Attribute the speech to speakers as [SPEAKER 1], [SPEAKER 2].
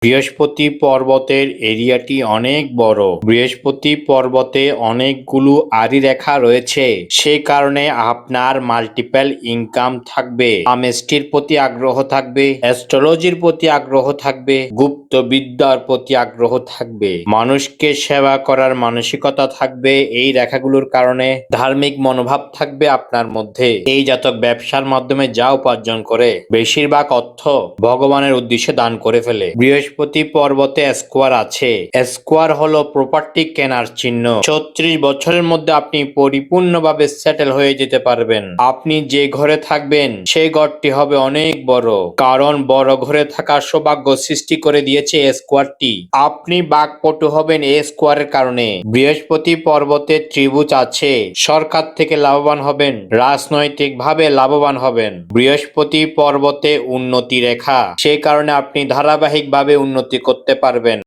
[SPEAKER 1] বৃহস্পতি পর্বতের এরিয়াটি অনেক বড়। বৃহস্পতি পর্বতে অনেকগুলো আড়ি রেখা রয়েছে, সে কারণে আপনার মাল্টিপল ইনকাম থাকবে। আমেস্টির প্রতি আগ্রহ থাকবে, অ্যাস্ট্রোলজির প্রতি আগ্রহ থাকবে, গুপ্ত বিদ্যার প্রতি আগ্রহ থাকবে, মানুষকে সেবা করার মানসিকতা থাকবে। এই রেখাগুলোর কারণে ধার্মিক মনোভাব থাকবে আপনার মধ্যে। এই জাতক ব্যবসার মাধ্যমে যা উপার্জন করে বেশিরভাগ অর্থ ভগবানের উদ্দেশ্যে দান করে ফেলে। বৃহস্পতি পর্বতে স্কোয়ার আছে। স্কোয়ার হলো প্রপার্টি কেনার চিহ্ন। 36 বছরের মধ্যে আপনি পরিপূর্ণভাবে সেটেল হয়ে যেতে পারবেন। আপনি যে ঘরে থাকবেন সেই ঘরটি হবে অনেক বড়, কারণ বড় ঘরে থাকার সৌভাগ্য সৃষ্টি করে দিয়েছে স্কোয়ারটি। আপনি বাকপটু হবেন এই স্কোয়ারের কারণে। বৃহস্পতি পর্বতে ত্রিভুজ আছে। সরকার থেকে লাভবান হবেন, রাজনৈতিকভাবে লাভবান হবেন। বৃহস্পতি পর্বতে উন্নতি রেখা, সে কারণে আপনি ধারাবাহিকভাবে উন্নতি করতে পারবেন।